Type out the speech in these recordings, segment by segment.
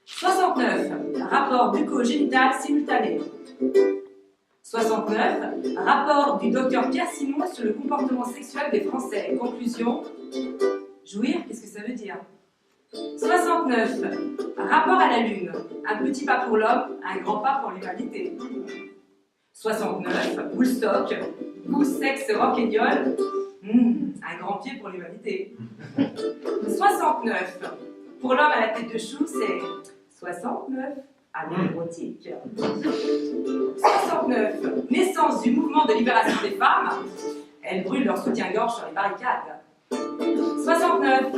69. Rapport bucco-génital simultané. 69. Rapport du docteur Pierre Simon sur le comportement sexuel des Français. Conclusion. Jouir, qu'est-ce que ça veut dire? 69. Rapport à la Lune. Un petit pas pour l'homme, un grand pas pour l'humanité. 69. Woodstock. Goût, sexe, rock'n'roll. Un grand pied pour l'humanité. 69. Pour l'homme à la tête de chou, c'est 69. Amour érotique. 69. Naissance du mouvement de libération des femmes. Elles brûlent leur soutien-gorge sur les barricades. 69.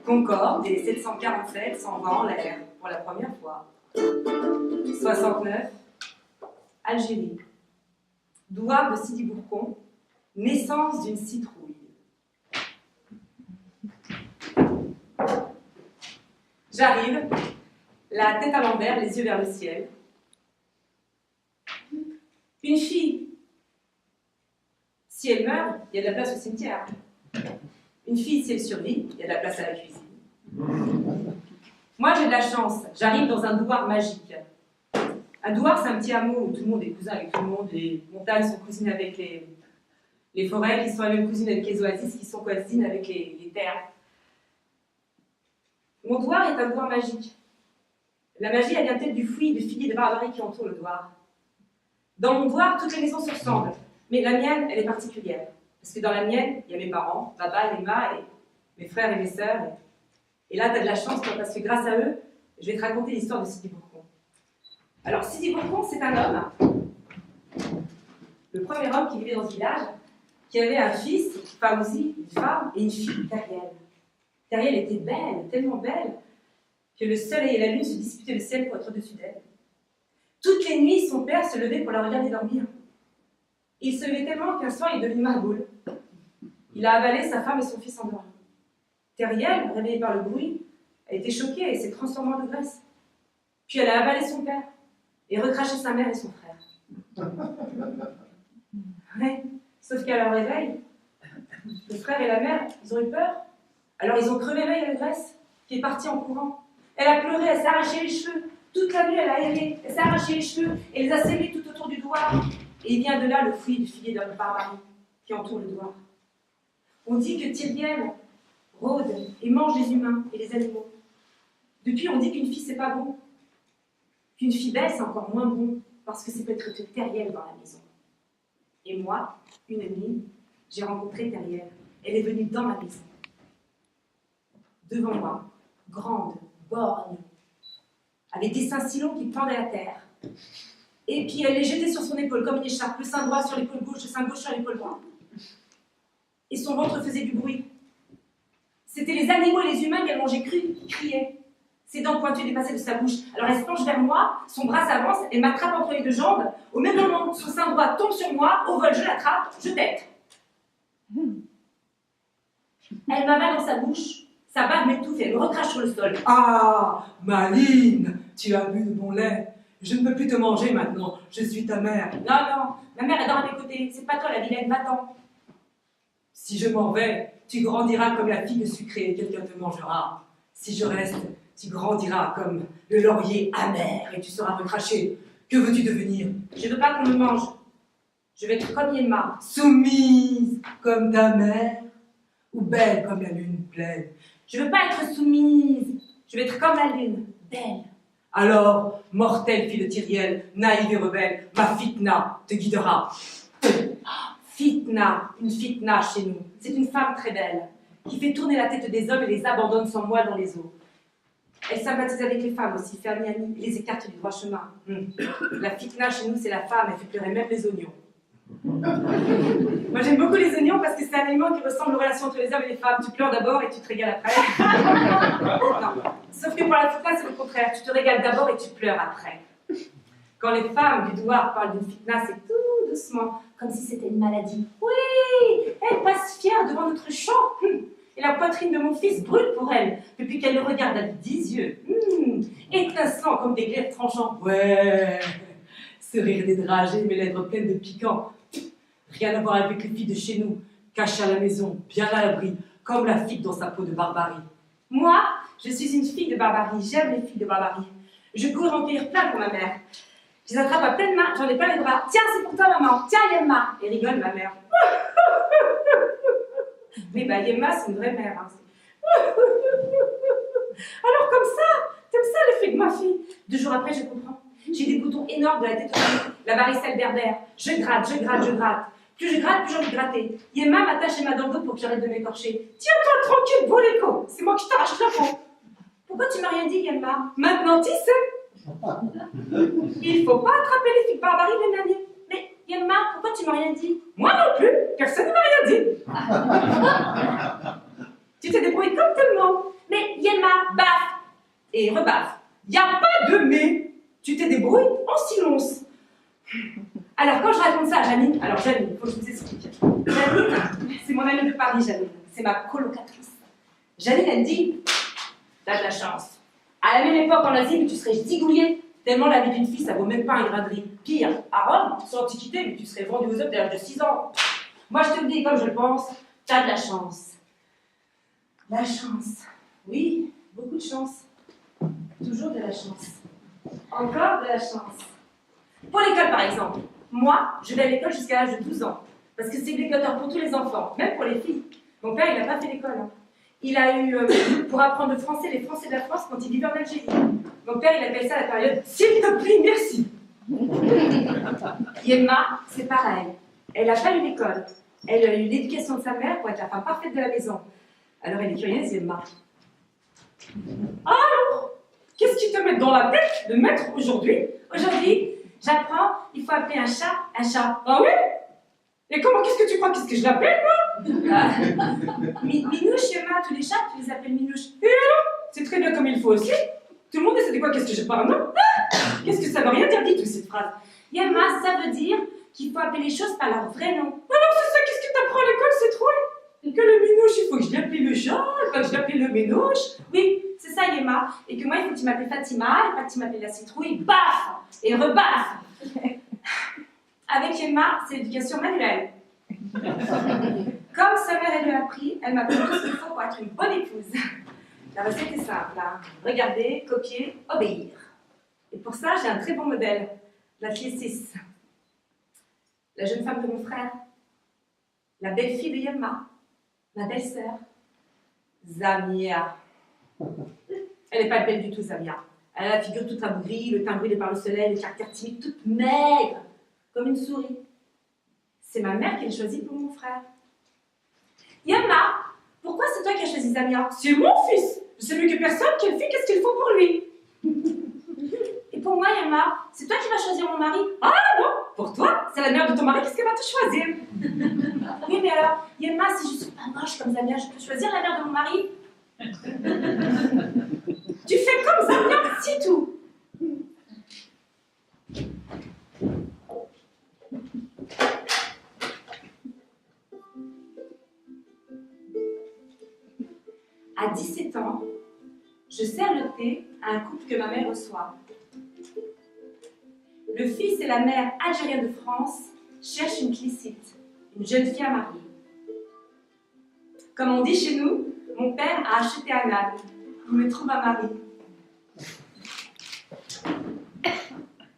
Concorde et 747 s'envoient en l'air pour la première fois. 69. Algérie. Douar de Sidi Bourcon. Naissance d'une citrouille. J'arrive, la tête à l'envers, les yeux vers le ciel. Une fille. Si elle meurt, il y a de la place au cimetière. Une fille, si elle survit, il y a de la place à la cuisine. Moi, j'ai de la chance. J'arrive dans un douar magique. Un douar, c'est un petit hameau où tout le monde est cousin avec tout le monde. Les montagnes sont cousines avec les forêts, qui sont les mêmes cousines avec les oasis, qui sont cousines avec les terres. Mon douar est un douar magique. La magie, elle vient peut-être du fouillis, du filier de barbarie qui entoure le douar. Dans mon douar, toutes les maisons se ressemblent. Mais la mienne, elle est particulière. Parce que dans la mienne, il y a mes parents, Baba et Emma, et mes frères et mes sœurs. Et là, tu as de la chance, toi, parce que grâce à eux, je vais te raconter l'histoire de Sidi Bourcon. Alors, Sidi Bourcon, c'est un homme, le premier homme qui vivait dans ce village, qui avait un fils, Faouzi, une femme, et une fille, Teriel. Teriel était belle, tellement belle, que le soleil et la lune se disputaient le ciel pour être au-dessus d'elle. Toutes les nuits, son père se levait pour la regarder dormir. Il se levait tellement qu'un soir, il est devenu marboule. Il a avalé sa femme et son fils endormis. Teriel, réveillée par le bruit, a été choquée et s'est transformée en ogresse. Puis elle a avalé son père et recraché sa mère et son frère. Ouais, sauf qu'à leur réveil, le frère et la mère, ils ont eu peur. Alors ils ont crevé l'œil à l'ogresse, qui est partie en courant. Elle a pleuré, elle s'est arraché les cheveux. Toute la nuit, elle a erré, elle s'est arraché les cheveux et les a scellés tout autour du doigt. Et il vient de là le fruit du filet de la barbarie qui entoure le doigt. On dit que Tyriel rôde et mange les humains et les animaux. Depuis, on dit qu'une fille, c'est pas bon. Qu'une fille belle, c'est encore moins bon, parce que c'est peut-être Teriel dans la maison. Et moi, une nuit, j'ai rencontré Teriel. Elle est venue dans ma maison. Devant moi, grande, borgne, avec des seins si longs qui pendaient à terre. Et puis elle les jetait sur son épaule comme une écharpe, le sein droit sur l'épaule gauche, le sein gauche sur l'épaule droite. Et son ventre faisait du bruit. C'était les animaux et les humains qu'elle mangeait crus qui criaient. Ses dents pointues dépassaient de sa bouche. Alors elle se penche vers moi, son bras s'avance, elle m'attrape entre les deux jambes. Au même moment, son sein droit tombe sur moi, au vol, je l'attrape, je tète. Elle m'avale dans sa bouche, sa barbe m'étouffe et elle me recrache sur le sol. Ah, Maline, tu as bu de mon lait. Je ne peux plus te manger maintenant, je suis ta mère. Non, ma mère elle dort à mes côtés, c'est pas toi la vilaine, va-t'en. Si je m'en vais, tu grandiras comme la figue sucrée et quelqu'un te mangera. Si je reste, tu grandiras comme le laurier amer et tu seras recraché. Que veux-tu devenir? Je veux pas qu'on me mange. Je vais être comme Yéma. Soumise comme ta mère ou belle comme la lune pleine? Je veux pas être soumise. Je vais être comme la lune, belle. Alors, mortelle fille de Tyriel, naïve et rebelle, ma fitna te guidera. Fitna, une fitna chez nous. C'est une femme très belle, qui fait tourner la tête des hommes et les abandonne sans moelle dans les eaux. Elle sympathise avec les femmes aussi, fait amis et les écarte du droit chemin. La fitna chez nous, c'est la femme, elle fait pleurer même les oignons. Moi j'aime beaucoup les oignons parce que c'est un aliment qui ressemble aux relations entre les hommes et les femmes. Tu pleures d'abord et tu te régales après. Non. Sauf que pour la fitna, c'est le contraire. Tu te régales d'abord et tu pleures après. Quand les femmes du douar parlent d'une fitna, c'est tout doucement, comme si c'était une maladie. Oui, elle passe fière devant notre champ. Et la poitrine de mon fils brûle pour elle, depuis qu'elle le regarde avec 10 yeux. Étincelant comme des glaives tranchants. Ouais, ce rire dédragé, mes lèvres pleines de piquant. Rien à voir avec les filles de chez nous, cachées à la maison, bien à l'abri, comme la figue dans sa peau de barbarie. Moi, je suis une fille de barbarie, j'aime les filles de barbarie. Je cours en cueillir plein pour ma mère. Je les attrape à pleine main, j'en ai plein les bras. Tiens, c'est pour toi, maman. Tiens, Yemma. Et rigole ma mère. Mais bah, Yemma, c'est une vraie mère. Hein. Alors comme ça, t'aimes ça l'effet de ma fille. 2 jours après, je comprends. J'ai des boutons énormes de la tête au pied, la varicelle berbère. Je gratte, je gratte, je gratte. Plus je gratte, plus j'ai envie de gratter. Yemma m'attache les mains dans le dos pour que j'arrête de m'écorcher. Tiens-toi tranquille, beau l'écho. C'est moi qui t'arrache la peau. Pourquoi tu m'as rien dit, Yemma? Maintenant, tu sais. Il faut pas attraper les filles de barbarie, les nannies. Mais Yemma, pourquoi tu m'as rien dit? Moi non plus, personne ne m'a rien dit. Tu t'es débrouillé comme tout le monde. Mais Yemma, baffe et rebaffe. Y a pas de mais. Tu t'es débrouillé en silence. Alors quand je raconte ça à Janine, alors Janine, il faut que je vous explique. Janine, c'est mon amie de Paris, Janine. C'est ma colocatrice. Janine, elle dit, t'as de la chance. À la même époque en Asie, tu serais zigouillé. Tellement la vie d'une fille, ça vaut même pas un grain de riz. Pire, à Rome, sur l'Antiquité, mais tu serais vendu aux hommes dès l'âge de 6 ans. Moi, je te le dis comme je le pense, t'as de la chance. La chance. Oui, beaucoup de chance. Toujours de la chance. Encore de la chance. Pour l'école, par exemple. Moi, je vais à l'école jusqu'à l'âge de 12 ans. Parce que c'est obligatoire pour tous les enfants, même pour les filles. Mon père, il n'a pas fait l'école. Hein. Il a eu, pour apprendre le français, les Français de la France quand il vivait en Algérie. Mon père, il appelle ça la période « S'il te plaît, merci ». Yemma, c'est pareil. Elle n'a pas eu l'école. Elle a eu l'éducation de sa mère pour être la femme parfaite de la maison. Alors elle est curieuse, Yemma. Alors, qu'est-ce qui te met dans la tête de mettre aujourd'hui? Aujourd'hui, j'apprends, il faut appeler un chat un chat. Ah oui? Et comment, qu'est-ce que tu crois? Qu'est-ce que je l'appelle, moi? Minouche, Yemma, tous les chats, tu les appelles Minouche. Et alors? C'est très bien comme il faut aussi. Tout le monde sait de quoi, qu'est-ce que je parle, non? Qu'est-ce que ça veut rien dire, dit toutes ces phrases? Yemma, ça veut dire qu'il faut appeler les choses par leur vrai nom. Alors c'est ça, qu'est-ce que t'apprends à l'école, c'est trop? Et que le Minouche, il faut que je l'appelle le chat, pas que je l'appelle le Minouche. Oui, c'est ça, Yemma. Et que moi, il faut que tu m'appelles Fatima, et pas que tu m'appelles la citrouille. Baf! Et rebaf! Avec Yemma, c'est l'éducation manuelle. Comme sa mère, elle lui a appris, elle m'a appris tout ce qu'il faut pour être une bonne épouse. La recette est simple, hein. Regarder, copier, obéir. Et pour ça, j'ai un très bon modèle, la clé 6. La jeune femme de mon frère, la belle-fille de Yemma, ma belle-sœur, Zamia. Elle n'est pas belle du tout, Zamia. Elle a la figure toute abougrie, le teint brûlé par le soleil, le caractère timide, toute maigre, comme une souris. C'est ma mère qui l'a choisie pour mon frère. Yemma, pourquoi c'est toi qui as choisi Zamia? C'est mon fils. Je sais mieux que personne quelle fille, qu'est-ce qu'il faut pour lui. Et pour moi, Yemma, c'est toi qui vas choisir mon mari? Ah non, pour toi, c'est la mère de ton mari, qu'est-ce qu'elle va te choisir? Oui, mais alors, Yemma, si je suis pas moche comme Zamia, je peux choisir la mère de mon mari? Tu fais comme Zamia, c'est tout. À 17 ans, je sers le thé à un couple que ma mère reçoit. Le fils et la mère algérienne de France cherchent une clicite, une jeune fille à marier. Comme on dit chez nous, mon père a acheté un âne. Il me trouve un mari.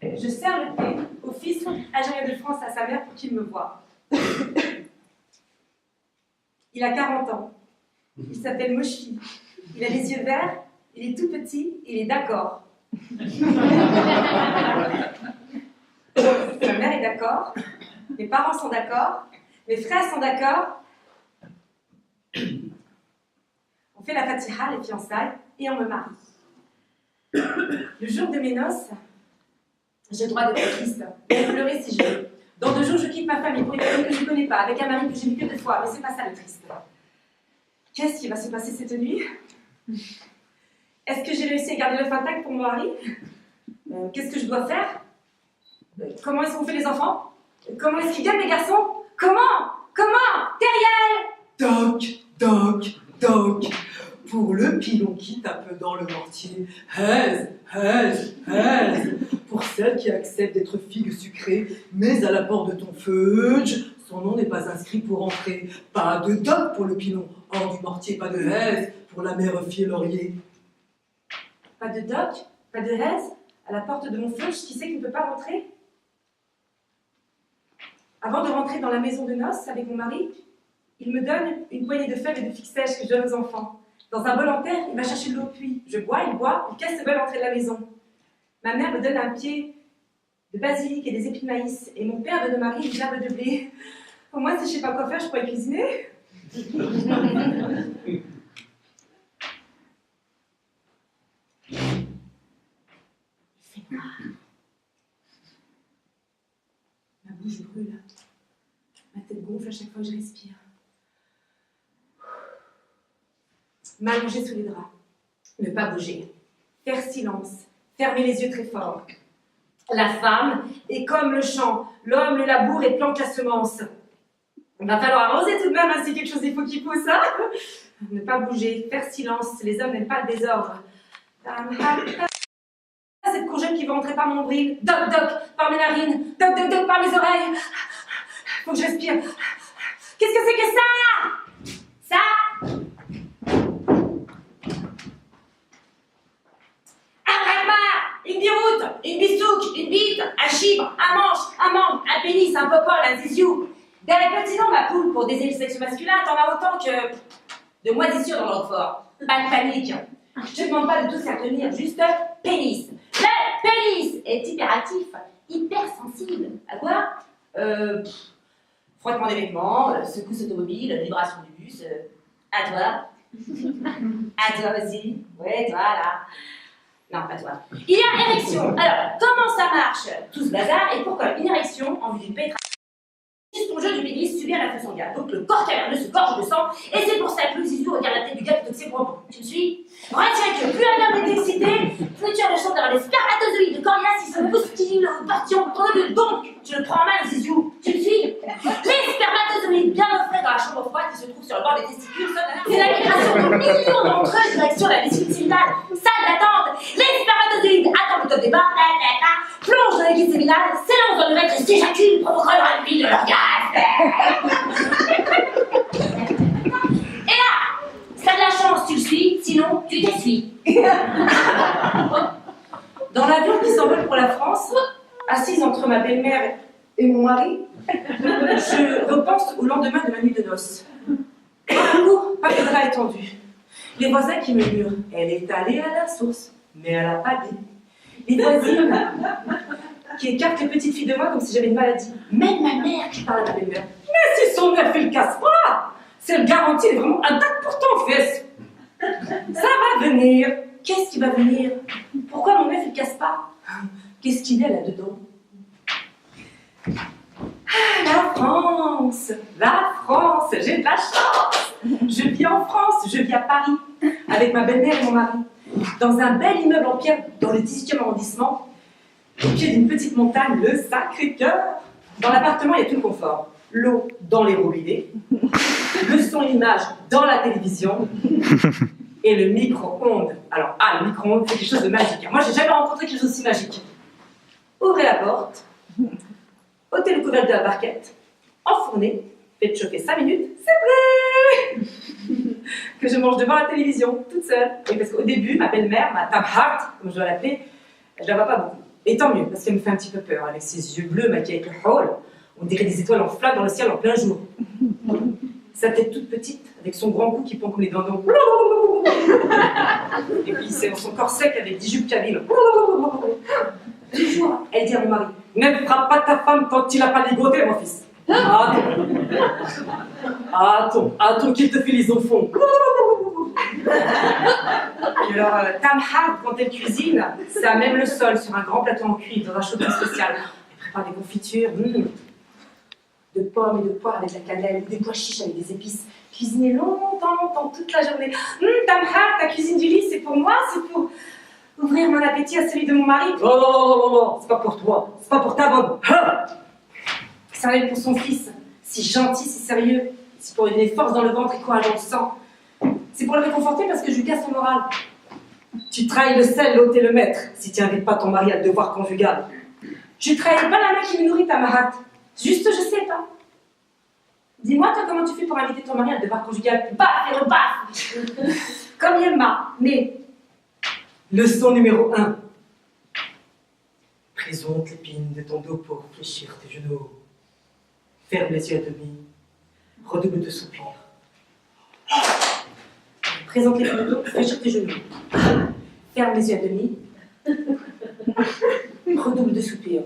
Je sers le thé au fils algérien de France à sa mère pour qu'il me voie. Il a 40 ans. Il s'appelle Moshi. Il a les yeux verts, il est tout petit, il est d'accord. Ma mère est d'accord, mes parents sont d'accord, mes frères sont d'accord. On fait la fatiha, les fiançailles, et on me marie. Le jour de mes noces, j'ai le droit d'être triste, de pleurer si je veux. Dans 2 jours, je quitte ma famille pour une famille que je ne connais pas, avec un mari que j'ai vu que 2 fois, mais c'est pas ça le triste. Qu'est-ce qui va se passer cette nuit? Est-ce que j'ai réussi à garder le contact pour mon mari? Qu'est-ce que je dois faire? Comment est-ce qu'on fait les enfants? Comment est-ce qu'ils gagnent les garçons? Comment? Teriel! Toc, toc, toc. Pour le pilon qui tape dans le mortier. Aise. Pour celle qui accepte d'être figue sucrée, mais à la porte de ton fudge, son nom n'est pas inscrit pour entrer. Pas de doc pour le pilon. Hors du mortier, pas de aise pour la mère fille laurier. Pas de doc, pas de aise, à la porte de mon fleuche, qui sait qu'il ne peut pas rentrer? Avant de rentrer dans la maison de noces avec mon mari, il me donne une poignée de fèves et de figues sèches que je donne aux enfants. Dans un bol en terre, il va chercher de l'eau au puits. Je bois, il casse le bol à l'entrée de la maison. Ma mère me donne un pied de basilic et des épis de maïs, et mon père donne au mari une gerbe de blé. Au moins, si je ne sais pas quoi faire, je pourrais cuisiner. C'est noir. Ma bouche brûle. Ma tête gonfle à chaque fois que je respire. M'allonger sous les draps. Ne pas bouger. Faire silence. Fermer les yeux très fort. La femme est comme le champ. L'homme le laboure et plante la semence. Il va falloir arroser tout de même, hein, si quelque chose il faut qu'il pousse, hein. Ne pas bouger. Faire silence. Les hommes n'aiment pas le désordre. Cette courgette qui va entrer par mon nombril. Doc, doc, par mes narines. Doc, doc, doc, par mes oreilles. Faut que je respire. Qu'est-ce que c'est que ça? Ça? Une biroute, une bisouque, une bite, un chibre, un manche, un membre, un pénis, un popole, un ziziou. Petit nom, ma poule, pour désigner le sexe masculin, t'en as autant que de moisissures dans l'ordre fort. Pas de panique. Je te demande pas de tout s'y retenir, juste pénis. Le pénis est hyperactif, hypersensible. À quoi? Frottement des vêtements, secousse automobile, vibration du bus. À toi. À toi aussi. Ouais, toi, là. Non, pas toi. Il y a érection. Alors, comment ça marche? Tout ce bazar, et pourquoi une érection en vue d'une pénétration? Ton jeu du pénis subit à la façon gars. Donc le corps caverneux se gorge de sang, et c'est pour ça que le zizou regarde la tête du gars plutôt que ses propos. Tu me suis? Retiens que plus un homme est excité, plus tu as de chance d'avoir des spermatozoïdes de coriace qui se bousculent au portion ton ovule. Donc, tu le prends en main, le zizou. Tu me suis? Les spermatozoïdes bien au frais dans la chambre froide qui se trouve sur le bord des testicules, c'est la migration de millions d'entre eux direction la vessie séminale. Salle d'attente. Les spermatozoïdes attendent le top départ, plongent dans les guides séminales, s'élancent dans le ventre et s'éjaculent, provoquant le rapide de l'orgasme. Et là, ça a de la chance, tu le suis, sinon tu t'essuies. Dans l'avion qui s'envole pour la France, assise entre ma belle-mère et mon mari, je repense au lendemain de ma nuit de noces. Dans la cour, pas de drap étendu. Les voisins qui me murent. Elle est allée à la source, mais elle n'a pas dit. Les voisines qui écartent les petites filles de moi comme si j'avais une maladie. Même ma mère qui parle à ma belle-mère. Mais si son œuf, il le casse pas! Si elle garantit, elle est vraiment intacte pour ton fils. Ça va venir. Qu'est-ce qui va venir? Pourquoi mon œuf, il casse pas? Qu'est-ce qu'il y a là-dedans? La France, j'ai de la chance. Je vis en France, je vis à Paris, avec ma belle-mère et mon mari, dans un bel immeuble en pierre dans le 18e arrondissement, au pied d'une petite montagne, le Sacré-Cœur. Dans l'appartement, il y a tout le confort. L'eau dans les robinets, le son et l'image dans la télévision, et le micro-ondes. Alors, le micro-ondes, c'est quelque chose de magique. Moi, j'ai jamais rencontré quelque chose d'aussi magique. Ouvrez la porte, ôtez le couvercle de la barquette, enfournez, faites chauffer 5 minutes, c'est prêt. Que je mange devant la télévision, toute seule. Et parce qu'au début, ma belle-mère, ma Tabhart, comme je dois l'appeler, je la vois pas beaucoup. Et tant mieux, parce qu'elle me fait un petit peu peur, avec ses yeux bleus maquillés avec le hall. On dirait des étoiles en flammes dans le ciel en plein jour. Sa tête toute petite, avec son grand cou qui pend comme les dindons. Et puis c'est son corps sec avec 10 jupes caviles. Toujours, elle dit à mon mari, ne frappe pas ta femme tant qu'il n'a pas ligoté, mon fils. Attends qu'il te file au fond. Et alors, Tamhad, quand elle cuisine, ça même le sol sur un grand plateau en cuivre dans un chaudron spécial. Elle prépare des confitures, de pommes et de poires avec la cannelle, des pois chiches avec des épices. Cuisiner longtemps, toute la journée. Tamhad, ta cuisine du lit, c'est pour moi, c'est pour ouvrir mon appétit à celui de mon mari. Non, c'est pas pour toi, c'est pas pour ta bonne. Ça va être pour son fils, si gentil, si sérieux. C'est pour lui donner force dans le ventre et courage dans le sang. C'est pour le réconforter parce que je lui casse son moral. Tu trahis le sel, l'hôte et le maître si tu n'invites pas ton mari à devoir conjugal. Je trahis pas la main qui me nourrit, ta marate. Juste, je sais pas. Dis-moi, toi, comment tu fais pour inviter ton mari à devoir conjugal? Baf et rebaf. Comme Yelma. Mais Leçon numéro 1. Présente l'épine de ton dos pour fléchir tes genoux. Ferme les yeux à demi. Redouble de soupirs. Présente l'épine de dos pour fléchir tes genoux. Ferme les yeux à demi. Redouble de soupirs.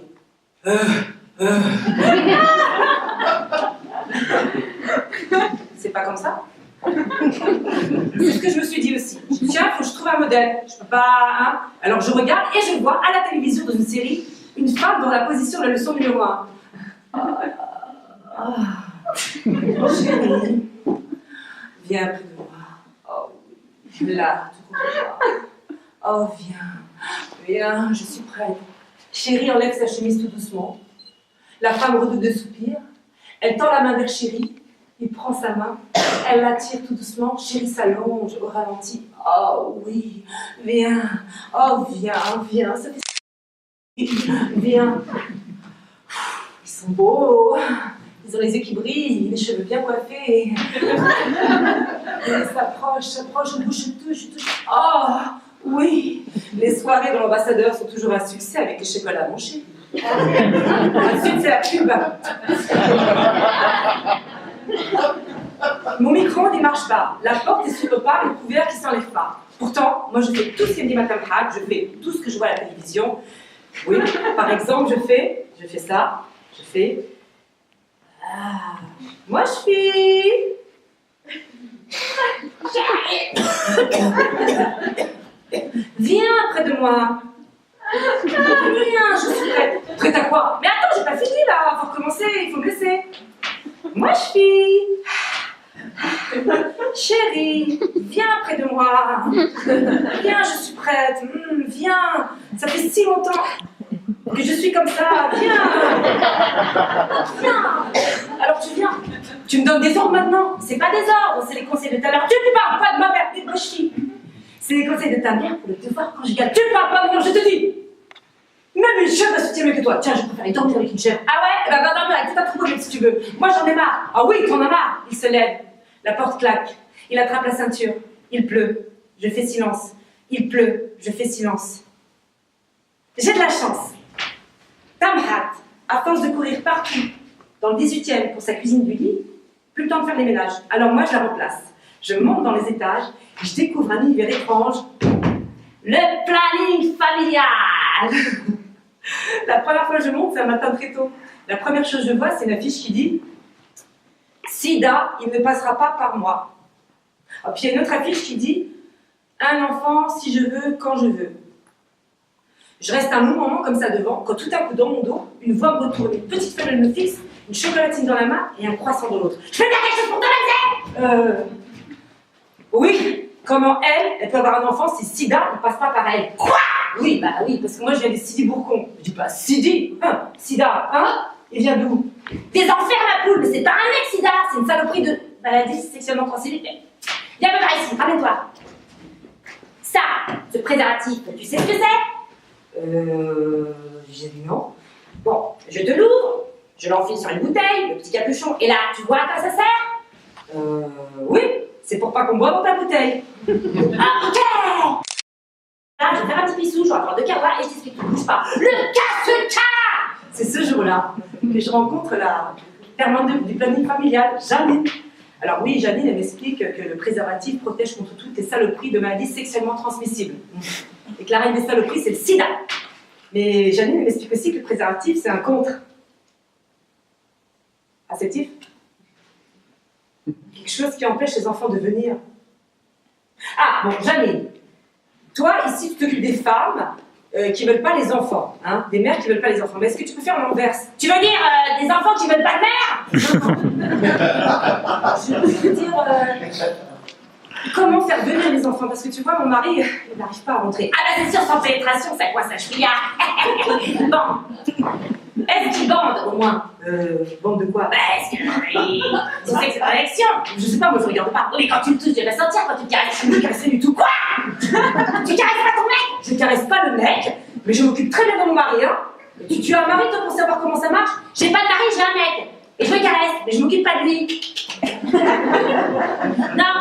C'est pas comme ça? C'est ce que je me suis dit aussi. Tiens, faut que je trouve un modèle. Je peux pas, hein? Alors je regarde et je vois à la télévision dans une série une femme dans la position de la leçon numéro 1. Chérie, viens près de moi. Oh oui, là, tout contre moi. Oh viens, je suis prête. Chérie enlève sa chemise tout doucement. La femme redouble de soupirs. Elle tend la main vers Chérie. Il prend sa main, elle l'attire tout doucement, Chérie s'allonge au ralenti. Oh oui, viens, oh viens, ça fait... Viens. Ils sont beaux, ils ont les yeux qui brillent, les cheveux bien coiffés. Ils s'approchent, je touche. Oh oui, les soirées de l'ambassadeur sont toujours un succès avec les chocolats à mon chéri. Ensuite, c'est la pub. Mon micro-ondes ne marche pas. La porte est sur le pas et le couvert qui ne s'enlève pas. Pourtant, moi je fais tout ce qui me dit Madame Hack, je fais tout ce que je vois à la télévision. Oui, par exemple, je fais ça, je fais... Ah, moi je suis... Viens près de moi. Viens, je suis prête. Prête à quoi? Mais attends, j'ai pas fini là, faut recommencer, il faut me laisser. Moi je suis... Chérie, viens près de moi. Viens, je suis prête. Viens, ça fait si longtemps que je suis comme ça. Viens. Alors tu viens. Tu me donnes des ordres maintenant. C'est pas des ordres, c'est les conseils de ta mère. Tu ne parles pas de ma mère, t'es mochi. C'est les conseils de ta mère pour le devoir conjugal. Tu ne parles pas de moi, je te dis. Même une chèvre va se mieux que toi. Tiens, je préfère aller dormir avec une chèvre. Ah ouais? Eh ben va dormir avec tout un troupeau si tu veux. Moi j'en ai marre. Ah oui, t'en as marre. Il se lève. La porte claque. Il attrape la ceinture. Il pleut. Je fais silence. Il pleut. Je fais silence. J'ai de la chance. Tamhat, à force de courir partout, dans le 18e pour sa cuisine du lit, plus le temps de faire les ménages. Alors moi, je la remplace. Je monte dans les étages et je découvre un univers étrange. Le planning familial. La première fois que je monte, c'est un matin très tôt. La première chose que je vois, c'est une affiche qui dit Sida, il ne passera pas par moi. Et puis il y a une autre affiche qui dit un enfant si je veux, quand je veux. Je reste un long moment comme ça devant, quand tout à coup dans mon dos, une voix me retourne, une petite femelle me fixe, une chocolatine dans la main et un croissant dans l'autre. Je peux faire quelque chose pour toi, Oui, comment elle peut avoir un enfant si Sida ne passe pas par elle? Quoi? Oui, bah oui, parce que moi je viens des Sidi-Bourcon. Je dis pas Sidi, Sida, il vient d'où? Des enfers ma poule, mais c'est pas un mec Sida, c'est une saloperie de maladie sexuellement transmissible. Viens me par ici, ramène-toi. Ça, ce préservatif, tu sais ce que c'est? J'ai dit non. Bon, je te l'ouvre, je l'enfile sur une bouteille, le petit capuchon, et là, tu vois à quoi ça sert? Oui, c'est pour pas qu'on boive dans ta bouteille. Ah, ok! Là, je vais faire un petit pissou, je vais avoir 2 quarts d'heure et je t'explique tout, bouge pas. Le casse-cas! C'est ce jour-là que je rencontre la permanente du planning familial, Janine. Alors oui, Janine, elle m'explique que le préservatif protège contre toutes les saloperies de maladies sexuellement transmissibles. Et que la reine des saloperies, c'est le sida. Mais Janine, elle m'explique aussi que le préservatif, c'est un contre. Acceptif? Quelque chose qui empêche les enfants de venir. Ah, bon, Janine, toi, ici, tu t'occupes des femmes qui veulent pas les enfants, hein, des mères qui veulent pas les enfants. Mais est-ce que tu peux faire l'inverse? Tu veux dire des enfants qui veulent pas de mère? Je veux dire comment faire venir les enfants? Parce que tu vois, mon mari, il n'arrive pas à rentrer. Ah bah c'est sûr, sans pénétration, ça quoi, ça chouillard. Bon. Est-ce qu'il bande au moins? Bande de quoi? Bah est-ce que tu sais que c'est pas l'élection? Je sais pas, moi je regarde pas. Oui, mais quand tu me touches, je vais sentir quand tu me caresses. Je me caresse du tout. Quoi? Tu caresses pas ton mec? Je caresse pas le mec, mais je m'occupe très bien de mon mari, hein. Tu as un mari toi pour savoir comment ça marche? J'ai pas de mari, j'ai un mec. Et je me caresse, mais je m'occupe pas de lui. Non,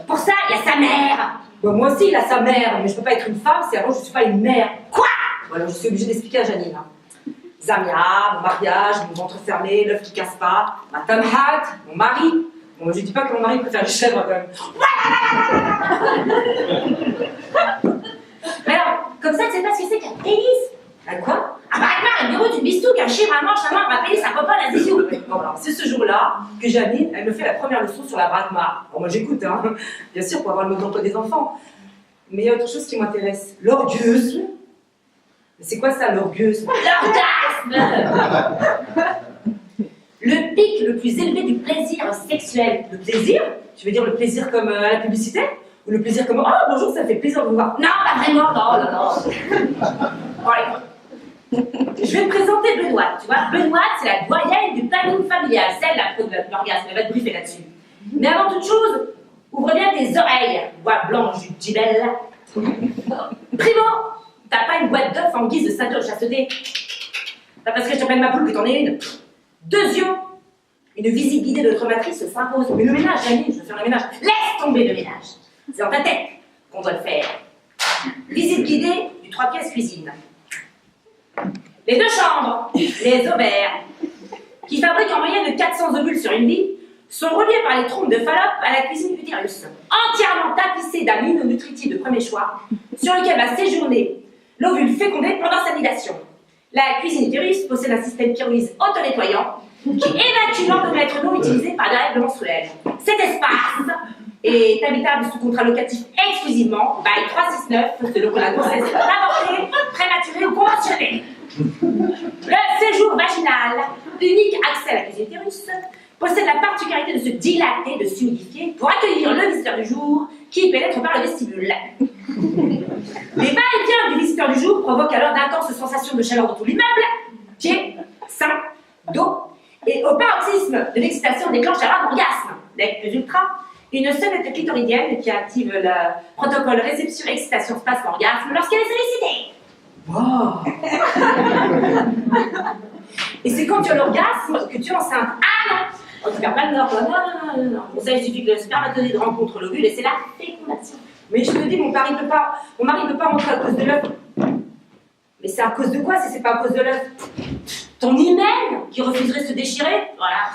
pour ça, il y a sa mère. Bon, moi aussi, il a sa mère, mais je peux pas être une femme si avant je suis pas une mère. Quoi? Bon, alors je suis obligée d'expliquer à Janine. Hein. Zamia, mon mariage, mon ventre fermé, l'œuf qui casse pas, ma tamhat, mon mari. Bon, je dis pas que mon mari préfère les chèvres quand même. Mais alors, comme ça, tu sais pas ce que c'est qu'un pénis? Quoi? Ah bah, un bureau d'une bistouque, un chivre, un manche, un manche, un pénis, un copain, un zizou. Bon, alors, c'est ce jour-là que Janine, elle me fait la première leçon sur la bradma. Bon, moi j'écoute, hein, bien sûr, pour avoir le mot d'emploi des enfants. Mais il y a autre chose qui m'intéresse. L'orgueusme. C'est quoi ça, l'orgueusme? L'orgasme! Le pic le plus élevé du plaisir sexuel. Le plaisir? Tu veux dire le plaisir comme à la publicité? Ou le plaisir comme « Oh, bonjour, ça fait plaisir de vous voir ». Non, pas vraiment, non. Bon, allez. Je vais te présenter Benoît. Tu vois, Benoît, c'est la doyenne du planning familial, celle la pro de l'orgasme. Elle va te briefer là-dessus. Mais avant toute chose, ouvre bien tes oreilles. Voix blanche du gibel. Primo, t'as pas une boîte d'œufs en guise de ceinture de chasteté. Pas parce que je t'appelle ma poule que t'en es une. Deuxième, une visite guidée de notre matrice s'impose. Mais le ménage, Janine, je veux faire le ménage. Laisse tomber le ménage. C'est dans ta tête qu'on doit le faire. Visite guidée du 3 pièces cuisine. Les 2 chambres, les ovaires, qui fabriquent en moyenne 400 ovules sur une vie, sont reliés par les trompes de Fallope à la cuisine utérus, entièrement tapissée d'amines nutritifs de premier choix, sur lequel va séjourner l'ovule fécondé pendant sa nidation. La cuisine utérus possède un système pyrolyse auto-nettoyant qui évacue l'endomètre non utilisé par des règles menstruelles. Cet espace est habitable sous contrat locatif exclusivement by 369 selon la grossesse avortée, prématurée ou conventionnée. Le séjour vaginal, unique accès à la cuisine utérus, possède la particularité de se dilater, de s'humidifier pour accueillir le visiteur du jour qui pénètre par le vestibule. Les va-et-vient du visiteur du jour provoquent alors d'intenses sensations de chaleur dans tout l'immeuble, pieds, seins, dos, et au paroxysme de l'excitation déclenche alors l'orgasme. Nec plus ultra, une sonnette clitoridienne qui active le protocole réception-excitation-space-orgasme lorsqu'elle est sollicitée. Wow. Et c'est quand tu as l'orgasme que tu es enceinte. Ah non! On ne perd pas le nord. Non. Pour ça, il suffit que le spermatozoïde rencontre l'ovule et c'est la fécondation. Mais je te dis, mon mari peut pas rentrer à cause de l'œuf. Mais c'est à cause de quoi si c'est pas à cause de l'œuf? Ton hymen qui refuserait de se déchirer? Voilà.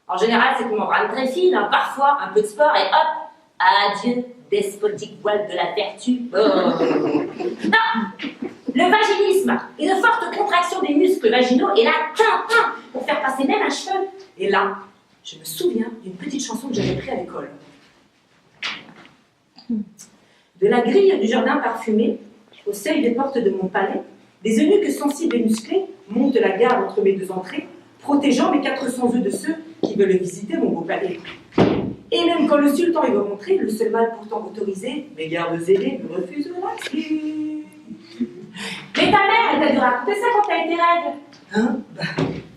En général, c'est qu'on membrane très fine, hein, parfois un peu de sport et hop, adieu, despotique voile de la vertu. Oh. Non! Le vaginisme, une forte contraction des muscles vaginaux et la tintin pour faire passer même un cheveu. Et là, je me souviens d'une petite chanson que j'avais apprise à l'école. De la grille du jardin parfumé, au seuil des portes de mon palais, des eunuques sensibles et musclés montent la garde entre mes 2 entrées, protégeant mes 400 œufs de ceux qui veulent visiter mon beau palais. Et même quand le sultan y veut rentrer, le seul mâle pourtant autorisé, mes gardes zélés me refusent l'accès. Mais ta mère, elle t'a dû raconter ça quand t'as été raide. Hein?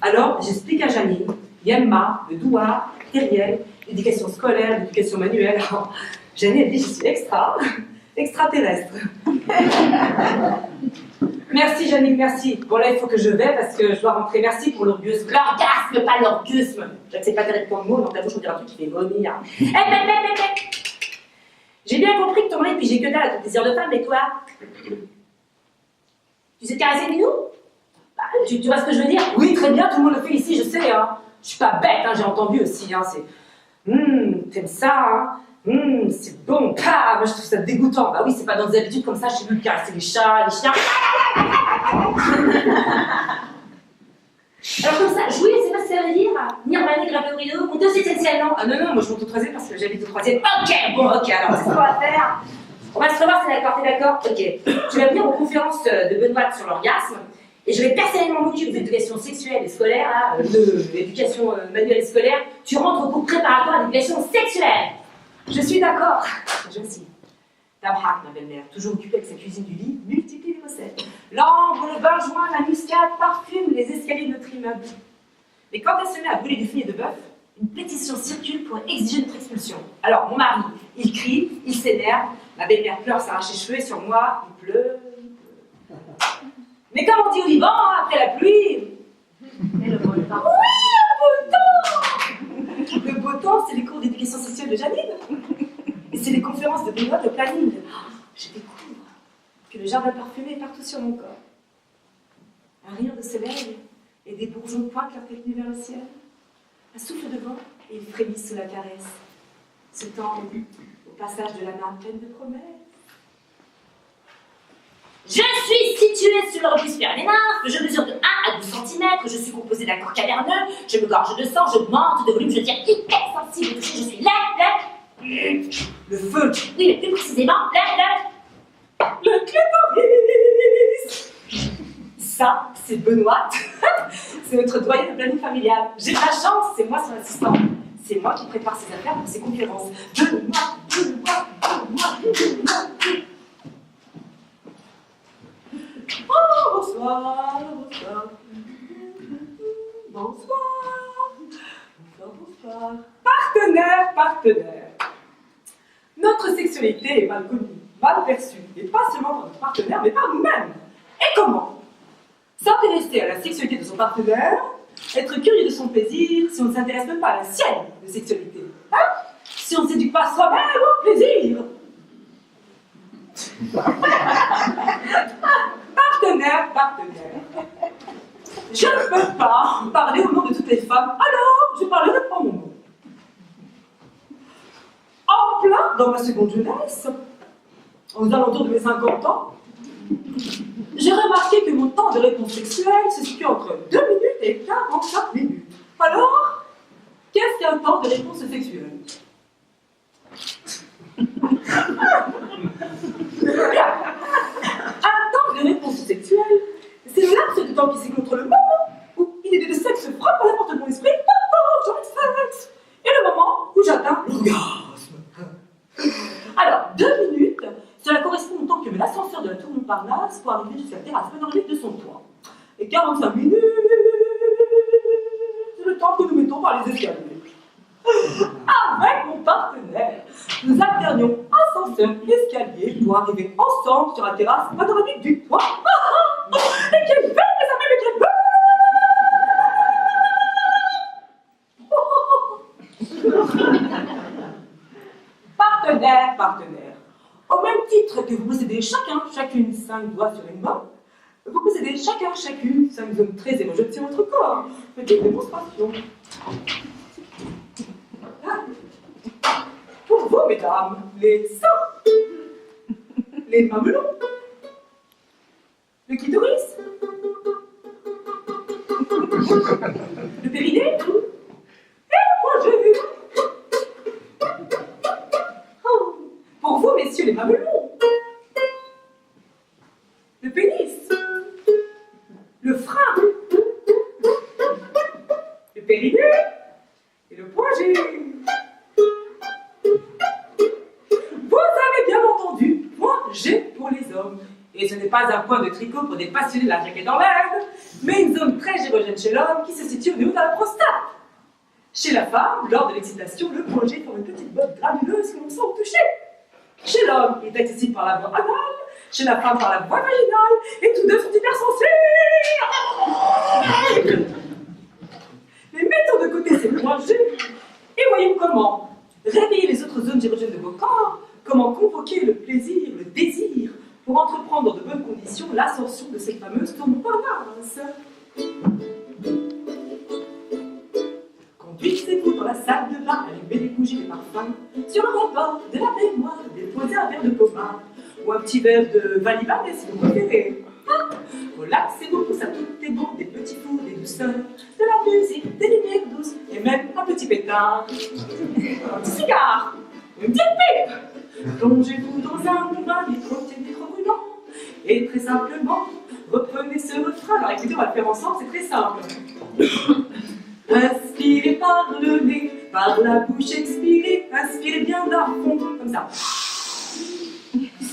Alors, j'explique à Janine, Yemma, le Douar, Kyriel, l'éducation scolaire, l'éducation manuelle. Alors, Janine, elle dit, je suis extraterrestre. Merci Janine, merci. Bon là, il faut que je vais parce que je dois rentrer. Merci pour l'orgueusme. L'orgasme, pas l'orgueusme. J'accepte pas terrible comme mot, dans ta bouche on dirait un truc qui fait vomir. J'ai bien compris que ton mari pigeait que dalle à ton désir de femme, mais toi, tu sais caresser le minou? Bah, tu vois ce que je veux dire? Oui, très bien, tout le monde le fait ici, je sais. Hein. Je suis pas bête, hein, j'ai entendu aussi. Hein, c'est... t'aimes ça, hein? C'est bon. Ah, moi je trouve ça dégoûtant. Bah oui, c'est pas dans des habitudes comme ça, je sais plus caresser les chats, les chiens. Alors comme ça, jouer, c'est pas ce que ça veut dire? Nirvana, grimper au rideau, monter aussi essentiellement. Ah non, moi je monte au 3e parce que j'habite au 3e. Ok, alors c'est ce qu'on va faire. On va se revoir, c'est d'accord, t'es d'accord? Ok. Tu vas venir aux conférences de Benoît sur l'orgasme et je vais personnellement m'occuper de l'éducation sexuelle et scolaire, là, de l'éducation manuelle et scolaire. Tu rentres au cours préparatoire à l'éducation sexuelle. Je suis d'accord. Je me suis. Tabrak, ma belle-mère, toujours occupée avec sa cuisine du lit, multiplie les recettes. L'ambre, le vin joint, la muscade parfume les escaliers de notre immeuble. Mais quand elle se met à brûler du filet de bœuf, une pétition circule pour exiger notre expulsion. Alors, mon mari, il crie, il s'énerve, ma belle-mère pleure, s'arrache les cheveux, et sur moi, il pleure. Mais comme on dit au Liban, hein, après la pluie... Et le beau temps. Oui, le beau temps! Le beau temps, c'est les cours d'éducation sexuelle de Janine. Et c'est les conférences de Benoît de planning. Je découvre que le jardin parfumé est partout sur mon corps. Un rayon de soleil et des bourgeons pointent leur tête nue vers le ciel. Un souffle de vent et ils frémissent sous la caresse, se tendent au passage de la main pleine de promesses. Je suis située sur le rubusculaire des nymphes, je mesure de 1 à 12 cm, je suis composée d'un corps caverneux, je me gorge de sang, j'augmente de volume, je tire hyper sensible au toucher, je suis Le feu. oui, mais plus précisément, Le clitoris. Ça, c'est Benoît. C'est notre doyen de planning familial. J'ai de la chance, c'est moi son assistant. C'est moi qui prépare ses affaires pour ses conférences. Benoît. Oh, bonsoir. Partenaire. Notre sexualité est mal connue, mal perçue, et pas seulement par notre partenaire, mais par nous-mêmes. Et comment? S'intéresser à la sexualité de son partenaire, être curieux de son plaisir, si on ne s'intéresse même pas à la sienne de sexualité. Hein? Si on ne s'éduque pas soi-même au plaisir. Partenaire. Je ne peux pas parler au nom de toutes les femmes, alors je parlerai pas mon nom. En plein dans ma seconde jeunesse, aux alentours de mes 50 ans, j'ai remarqué que mon temps de réponse sexuelle se situe entre 2 minutes et 45 minutes. Alors, qu'est-ce qu'un temps de réponse sexuelle? Un temps de réponse sexuelle, c'est le laps de temps qui s'écoule entre le moment où une idée de sexe frappe à la porte de mon esprit, j'ai envie de sexe, et le moment où j'atteins l'orgasme. Alors, 2 minutes, cela correspond au temps que met l'ascenseur de la tour Montparnasse pour arriver jusqu'à la terrasse panoramique de son toit. Et 45 minutes, c'est le temps que nous mettons par les escaliers. Avec mon partenaire, nous alternions ascenseur et escalier pour arriver ensemble sur la terrasse panoramique du toit. Et quelle belle, mes amis, mais quelle belle! Partenaire. Au même titre que vous possédez chacune 5 doigts sur une main, vous possédez chacune 5 zones très érogènes sur votre corps. Petite démonstration. Pour vous, mesdames, les seins, les mamelons, le clitoris, le périnée, et le point G. Pour vous, messieurs les mamelons, le pénis, le frein, le périnée et le point G. Vous avez bien entendu, point G pour les hommes. Et ce n'est pas un point de tricot pour des passionnés de la jaquette en laine, mais une zone très érogène chez l'homme qui se situe au niveau de la prostate. Chez la femme, lors de l'excitation, le point G forme une petite botte granuleuse que l'on sent au toucher. Chez l'homme, il est accessible par la voie anale, chez la femme par la voie vaginale, et tous deux sont hypersensibles. Mais mettons de côté ces points G, et voyons comment réveiller les autres zones érogènes de vos corps, comment convoquer le plaisir, le désir, pour entreprendre dans de bonnes conditions l'ascension de cette fameuse tour Montparnasse. Conduisez-vous dans la salle de bain, allumez des bougies et des parfums, sur le rebord de la baignoire, déposez un verre de pommade, ou un petit verre de Valiban si vous préférez. Relaxez-vous pour ça tout est bon, des petits fours, des douceurs, de la musique, des lumières douces, et même un petit pétard, un petit cigare, une petite pipe. Plongez-vous dans un bain micro brûlant, et très simplement, reprenez ce refrain. Alors écoutez, on va le faire ensemble, c'est très simple. Inspirez par le nez, par la bouche expirez, inspirez bien à fond, comme ça.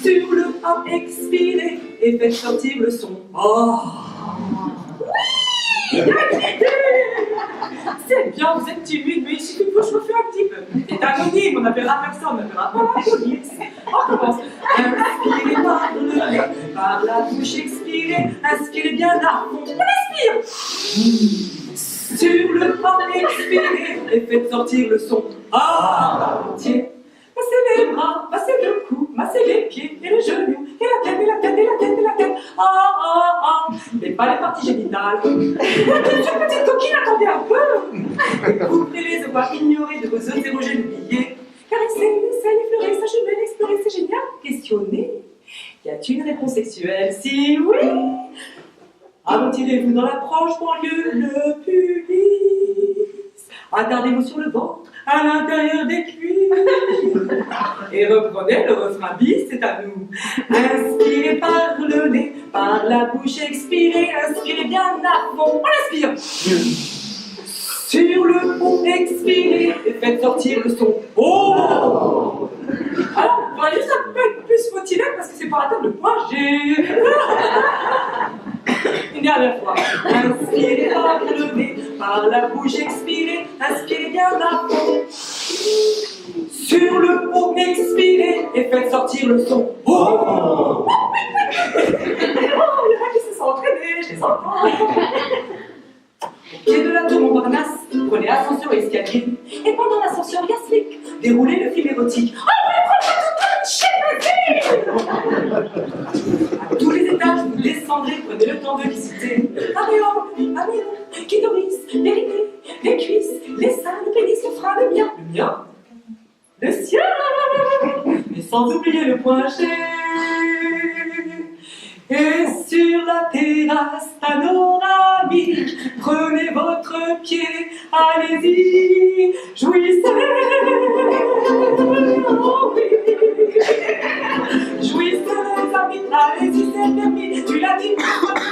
Sur le A, expirez et faites sortir le son. Oh! Oui! C'est bien, vous êtes timide, mais il suffit de vous chauffer un petit peu. C'est anonyme, on n'appellera personne, on n'appellera pas la police. On recommence. Inspirez par le nez, par la bouche expirez, inspirez bien à fond. On expire! Sur le A, expirez et faites sortir le son. Ah! Tiens, c'est les bras, masser le cou, masser les pieds et le genou, et la tête, et la tête, et la tête, et la tête. Ah, ah, ah. Mais pas les parties génitales. Une petite coquine, attendez un peu. Découvrez-les de voir ignorer de vos autres érogènes oubliés. Caresser, laisser, effleurer, s'achever, explorer, c'est génial. Questionnez. Y a-t-il une réponse sexuelle? Si oui, aventirez-vous dans l'approche banlieue le pubis. Attardez-vous sur le ventre, à l'intérieur des cuisses. Et reprenez le refrain bis, c'est à nous. Inspirez par le nez, par la bouche, expirez, inspirez bien à fond. On inspire. Sur le pont, expirez et faites sortir le son. Oh! Alors, on va juste un peu plus motivé parce que c'est par la table de point G. Une dernière fois. Inspirez par le nez, par la bouche, expirez, inspirez bien à fond. Sur le pont, expirez et faites sortir le son. Oh! Il y en a qui se sont entraînés, je les entends. Au pied de la tour Montparnasse, prenez ascenseur et escalier. Et pendant l'ascenseur gastrique, déroulez le film érotique. Oh, à tous les étages, vous descendrez, prenez le temps de visiter. Améon, clitoris, périnée, les cuisses, les seins, le pénis, le frein, le mien. Le mien? Le sien. Mais sans oublier le point G. Et sur la terrasse panoramique, prenez votre pied, allez-y, jouissez, oh oui. Jouissez les amis, allez-y, c'est permis, tu l'as dit,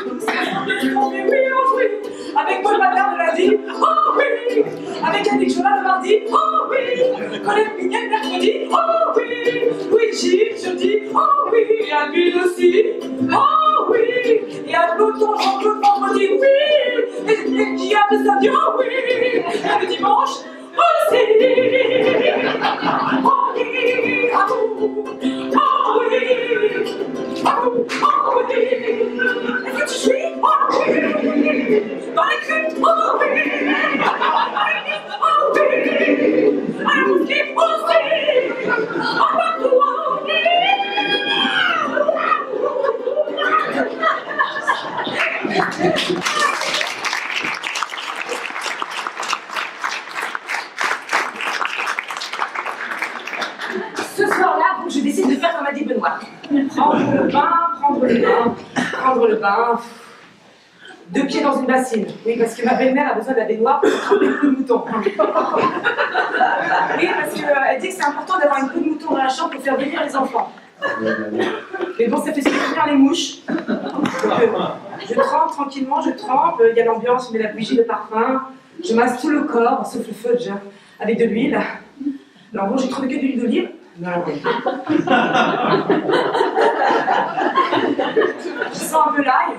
doucement, mais oui, on jouit, avec Paul Madame de lundi, oh oui, avec Yannick Jola le mardi, oh oui, Colette Miguel mercredi, oh oui, Luigi jeudi, oh oui, et Albine aussi, oh oui, et à Blouton, Jean-Claude vendredi, oui, et qui a de samedi, oh oui, et le dimanche aussi, oh oui, ah oui, oh oui, ah oui, est-ce que tu suis, oh oui, dans les cryptes, oh oui, oh oui, à la mosquée aussi, oh partout, oh oui. Ce soir-là, donc, je décide de faire comme a dit Benoît. Prendre le bain, prendre le bain, prendre le bain. 2 pieds dans une bassine. Oui, parce que ma belle-mère a besoin de la baignoire pour tremper une peau de mouton. Oui, parce qu'elle dit que c'est important d'avoir une peau de mouton dans la chambre pour faire venir les enfants. Mais bon, ça fait souffrir les mouches. Je trempe tranquillement, je trempe. Il y a l'ambiance, je mets la bougie, le parfum. Je masse tout le corps, sauf le fudge, avec de l'huile. Alors bon, j'ai trouvé que de l'huile d'olive. Non, je sens un peu l'ail.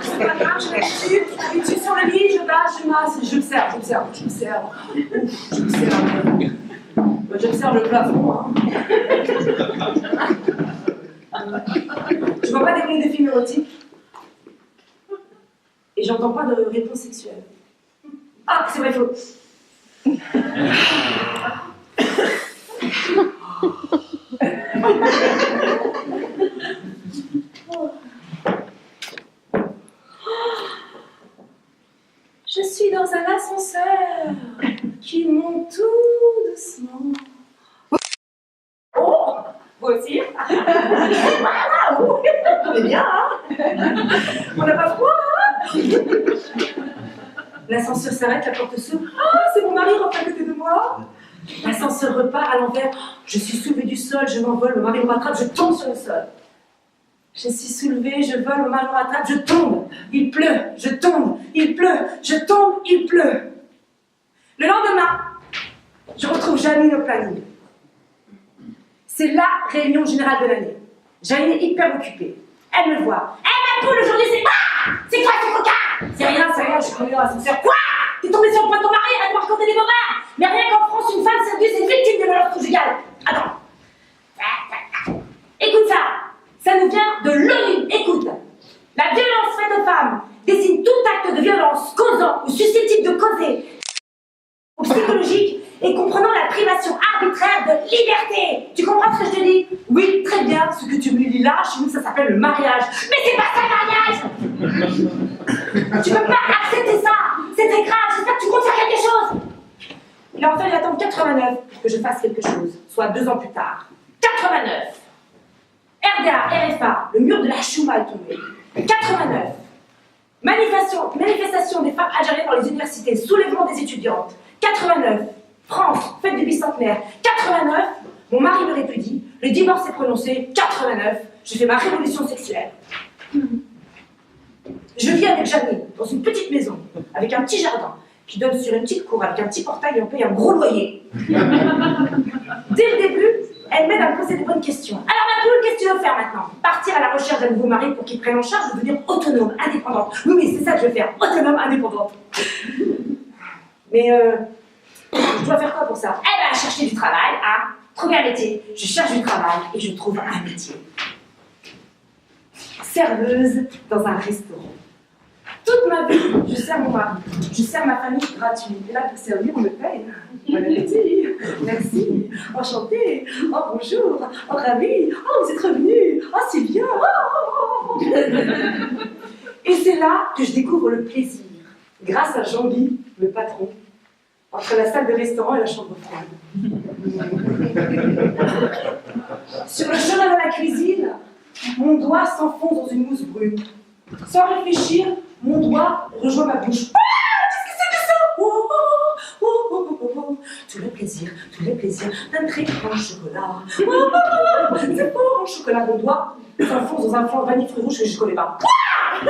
C'est pas grave, je m'habitue sur le lit, je bâche, je masse, j'observe. J'observe le plafond. Je vois pas des films érotiques. Et j'entends pas de réponse sexuelle. Ah, c'est vrai, il faut. Je suis dans un ascenseur qui monte tout doucement. Oh, vous aussi? On est bien, hein? On n'a pas froid, hein? L'ascenseur s'arrête, la porte s'ouvre. Ah, c'est mon mari rentre à côté de moi. L'ascenseur repart à l'envers. Je suis soulevée du sol, je m'envole, mon mari me rattrape, je tombe sur le sol. Je suis soulevée, je vole, mon mari me rattrape, je tombe. Il pleut, je tombe, il pleut, je tombe, il pleut. Le lendemain, je retrouve Janine au planning. C'est la réunion générale de l'année. Janine est hyper occupée. Elle me voit. Eh ma poule, aujourd'hui c'est quoi? C'est quoi ce coquin? C'est rien, je suis tombée dans l'ascenseur. Quoi? T'es tombée sur le point de ton mari, elle m'a raconté des bobards. Mais rien qu'en France, une femme seduite est victime de violence conjugale. Attends. Écoute ça. Ça nous vient de l'ONU. Écoute. La violence faite aux femmes désigne tout acte de violence causant ou susceptible de causer ou psychologique et comprenant la privation arbitraire ce que tu me lis là, chez nous ça s'appelle le mariage. Mais c'est pas ça le mariage. Tu peux pas accepter ça. C'est très grave, j'espère que tu comptes faire quelque chose. Il a fallu attendre 89 pour que je fasse quelque chose, soit 2 ans plus tard. 89. RDA, RFA, le mur de la Chouma est tombé. 89. Manifestation des femmes algériennes dans les universités, soulèvement des étudiantes. 89. France, fête du bicentenaire. 89. Mon mari me répudie, le divorce est prononcé. 89. Je fais ma révolution sexuelle. Je vis avec Janine dans une petite maison, avec un petit jardin qui donne sur une petite cour avec un petit portail et on paye un gros loyer. Dès le début, elle m'aide à me poser des bonnes questions. Alors ma poule, qu'est-ce que tu veux faire maintenant? Partir à la recherche d'un nouveau mari pour qu'il prenne en charge ou devenir autonome, indépendante? Oui, c'est ça que je veux faire, autonome, indépendante. Mais je dois faire quoi pour ça? Eh ben, chercher du travail, hein. Trouver un métier. Je cherche du travail et je trouve un métier. Serveuse dans un restaurant. Toute ma vie, je sers mon mari, je sers ma famille gratuit. Et là, pour servir, on me paye. Bon appétit, merci, enchantée, oh bonjour, oh ravi, oh vous êtes revenu, oh c'est bien, oh. Et c'est là que je découvre le plaisir, grâce à Jean-Guy, le patron, entre la salle de restaurant et la chambre froide. Sur le chemin de la cuisine, mon doigt s'enfonce dans une mousse brune. Sans réfléchir, mon doigt rejoint ma bouche. Ah, qu'est-ce que c'est que ça? Oh, oh, oh, oh, oh. Tout le plaisir d'un très grand chocolat. Oh, c'est bon, chocolat. Mon doigt s'enfonce dans un flanc vanille fruits rouges que je ne connais pas.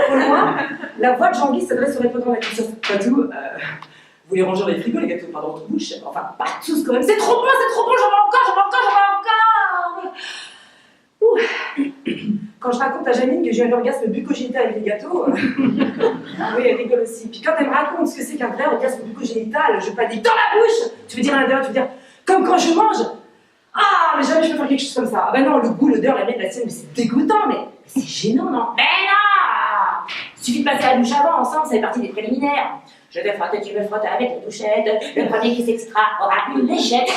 Au loin, la voix de Jean-Guy s'adresse au répondant de la cuisine. Patou, vous voulez ranger dans les frigos, les gâteaux, par dans votre bouche? Enfin, pas tous quand même. C'est trop bon, j'en veux encore. Ouh. Quand je raconte à Janine que j'ai eu un orgasme bucco-génital avec les gâteaux, oui, elle rigole aussi. Puis quand elle me raconte ce que c'est qu'un vrai orgasme bucco-génital, je veux pas dire dans la bouche, tu veux dire à l'intérieur, tu veux dire comme quand je mange. Ah, mais jamais je peux faire quelque chose comme ça. Ah ben non, le goût, l'odeur, la mienne, la sienne, mais c'est dégoûtant, mais c'est gênant, non? Mais non! Suffit de passer la douche avant, ensemble, ça fait partie des préliminaires. Je vais frotter, tu me frottes avec la douchette. Le premier qui s'extra aura une léchette.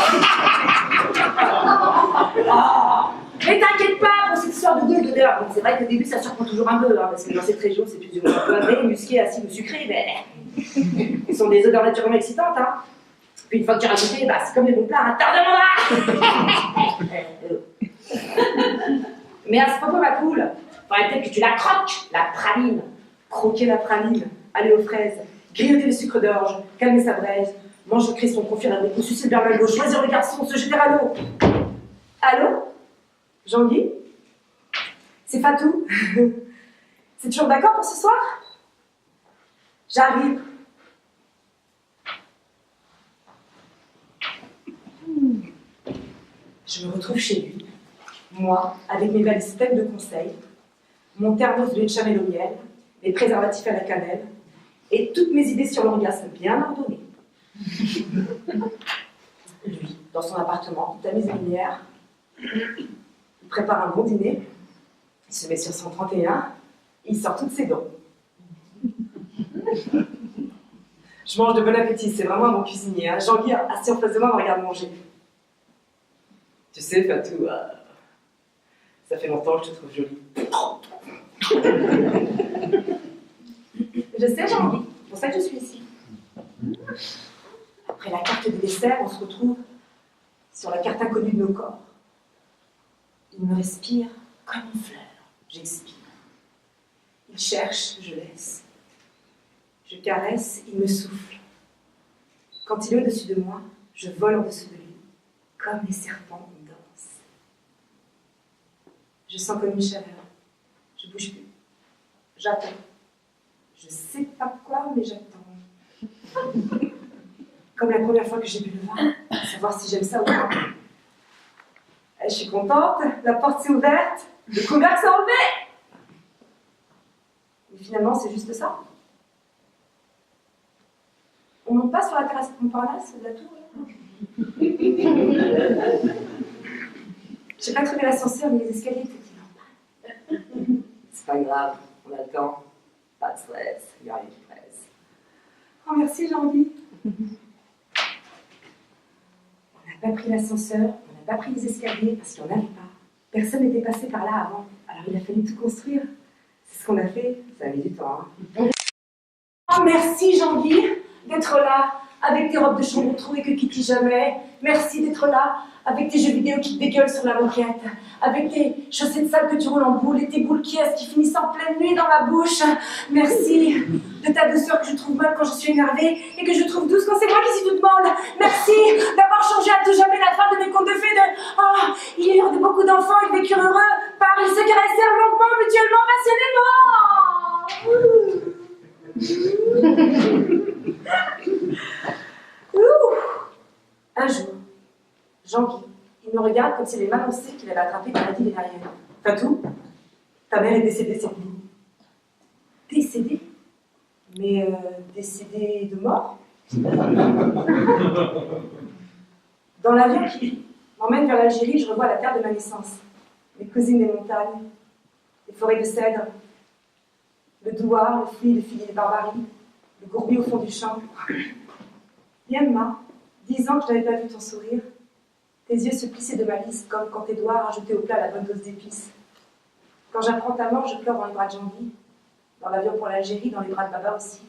Oh. Mais t'inquiète pas pour cette histoire de goût et d'odeur. Bon, c'est vrai qu'au début, ça surprend toujours un peu, hein, parce que dans cette région, c'est plus ou moins poivré, musqué, acide ou sucré, mais ils sont des odeurs naturellement excitantes, hein. Puis une fois que tu as rajouté, bah, c'est comme les bons plats, hein, t'en demanderas. Mais à ce propos, ma poule, Faudrait peut-être que tu la croques, la praline. croquer la praline, aller aux fraises, grignoter le sucre d'orge, calmer sa braise, manger le crisson, confire la boucle, sucer le berlingot, choisir le garçon, se jeter à l'eau. Allô? Jean-Guy? C'est Fatou? C'est toujours d'accord pour ce soir? J'arrive. Je me retrouve chez lui, moi, avec mes valises pleines de conseils, mon thermos de lait de chamel au miel, mes préservatifs à la cannelle, et toutes mes idées sur l'orgasme bien ordonnées. Lui, dans son appartement, tamise de lumière, il prépare un bon dîner, il se met sur son 31, et il sort toutes ses dents. Je mange de bon appétit, c'est vraiment un bon cuisinier. Hein. Jean-Guy, assis en face de moi, me regarde manger. Tu sais, Fatou, ça fait longtemps que je te trouve jolie. Je sais, Jean-Guy, c'est pour ça que je suis ici. Après la carte des desserts, on se retrouve sur la carte inconnue de nos corps. Il me respire comme une fleur, j'expire. Il cherche, je laisse. Je caresse, il me souffle. Quand il est au-dessus de moi, je vole en-dessous de lui. Comme les serpents, on danse. Je sens comme une chaleur. Je bouge plus. J'attends. Je sais pas quoi, mais j'attends. Comme la première fois que j'ai bu le vin, savoir si j'aime ça ou pas. Je suis contente, la porte s'est ouverte, le couvercle s'est enlevé. Mais finalement, c'est juste ça. On monte pas sur la terrasse Montparnasse de la tour, là. J'ai pas trouvé l'ascenseur ni les escaliers, étaient en panne. C'est pas grave, on a le temps. Pas de stress, il n'y a rien qui presse. Oh, merci Jean-Guy. On n'a pas pris l'ascenseur, on n'a pas pris les escaliers parce qu'il n'y en avait pas. Personne n'était passé par là avant, alors il a fallu tout construire. C'est ce qu'on a fait, ça a mis du temps. Hein. Oh, merci Jean-Guy d'être là, avec tes robes de chambre trouées que Kitty jamais. Merci d'être là, avec tes jeux vidéo qui te dégueulent sur la moquette, avec tes chaussettes sales que tu roules en boule et tes boules qui finissent en pleine nuit dans ma bouche. Merci de ta douceur que je trouve molle quand je suis énervée et que je trouve douce quand c'est moi qui suis toute molle. Merci d'avoir changé à tout jamais la fin de mes contes de fées de « Oh, il y eurent beaucoup d'enfants, ils vécurent heureux, par ils se caressèrent longuement, mutuellement, passionnément. » Un jour, Jean-Guy, il me regarde comme s'il m'annonçait qu'il avait attrapé une maladie vénérienne. Fatou, ta mère est décédée cette nuit. Décédée? Mais décédée de mort? Dans l'avion qui m'emmène vers l'Algérie, je revois la terre de ma naissance, les cousines des montagnes, les forêts de cèdres, le douar, le fruit, le figuier de barbarie, le gourbi au fond du champ. Yemma, 10 ans que je n'avais pas vu ton sourire, tes yeux se plissaient de malice comme quand tes doigts rajoutaient au plat la bonne dose d'épices. Quand j'apprends ta mort, je pleure dans les bras de Jean-Guy, dans l'avion pour l'Algérie, dans les bras de Baba aussi.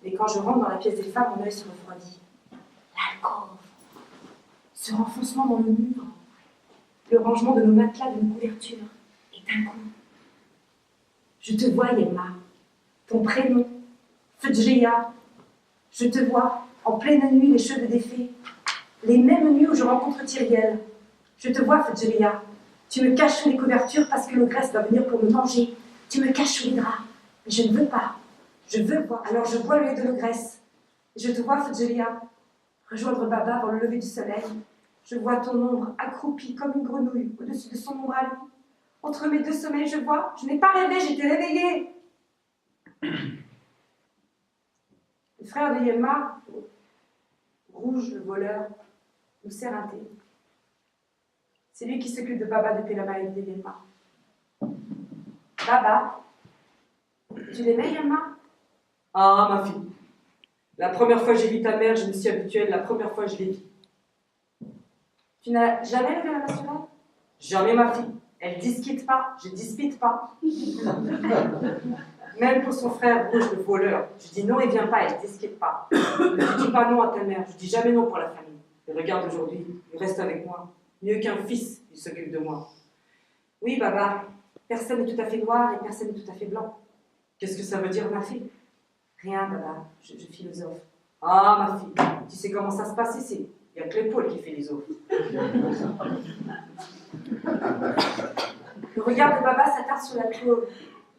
Mais quand je rentre dans la pièce des femmes, mon œil se refroidit. L'alcôve, ce renfoncement dans le mur, le rangement de nos matelas, de nos couvertures, et d'un coup, je te vois, Yemma, ton prénom, Fedjria, je te vois, en pleine nuit, les cheveux défaits, les mêmes nuits où je rencontre Tyriel. Je te vois, Fedjria, tu me caches sous les couvertures parce que l'ogresse va venir pour me manger. Tu me caches sous les draps, mais je ne veux pas. Je veux voir. Alors je bois le lait de l'ogresse. Je te vois, Fedjria, rejoindre Baba avant le lever du soleil. Je vois ton ombre accroupie comme une grenouille au-dessus de son ombre à lui. Entre mes deux sommeils, je vois, je n'ai pas rêvé, j'étais réveillée. Le frère de Yemma, Rouge, le voleur, nous sert un thé. C'est lui qui s'occupe de Baba depuis la maladie de Yemma. Baba, tu l'aimais, Yemma? Ah, ma fille, la première fois que j'ai vu ta mère, je me suis habituée, la première fois que je l'ai vue. Tu n'as jamais levé la main sur elle? Jamais, ma fille. Elle disquite pas, je dispute pas. Même pour son frère Rouge, le voleur, je dis non, il vient pas, elle disquite pas. Je dis pas non à ta mère, je dis jamais non pour la famille. Et regarde aujourd'hui, il reste avec moi. Mieux qu'un fils, il s'occupe de moi. Oui, Baba, personne n'est tout à fait noir et personne n'est tout à fait blanc. Qu'est-ce que ça veut dire, ma fille? Rien, Baba, je philosophe. Ah, ma fille, tu sais comment ça se passe ici? Il n'y a que l'épaule qui philosophe. Le regard de Baba s'attarde sur la clôve.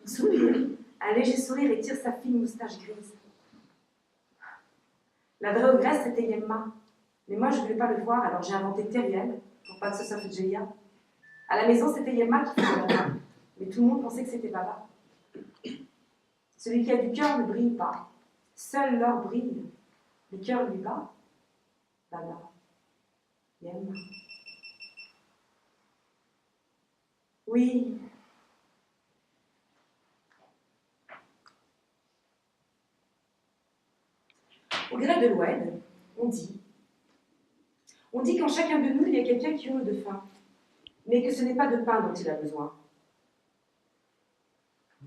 Il soupire, un léger sourire étire sa fine moustache grise. La vraie ogresse, c'était Yemma. Mais moi, je ne voulais pas le voir, alors j'ai inventé Teriel, pour pas que ce soit Fedjria. À la maison, c'était Yemma qui faisait Baba. Mais tout le monde pensait que c'était Baba. Celui qui a du cœur ne brille pas. Seul l'or brille. Le cœur lui bat. Baba. Yemma. Oui. Au gré de l'Oued, on dit qu'en chacun de nous, il y a quelqu'un qui hurle de faim, mais que ce n'est pas de pain dont il a besoin.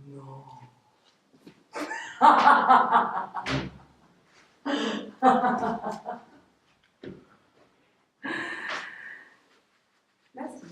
Non. Merci.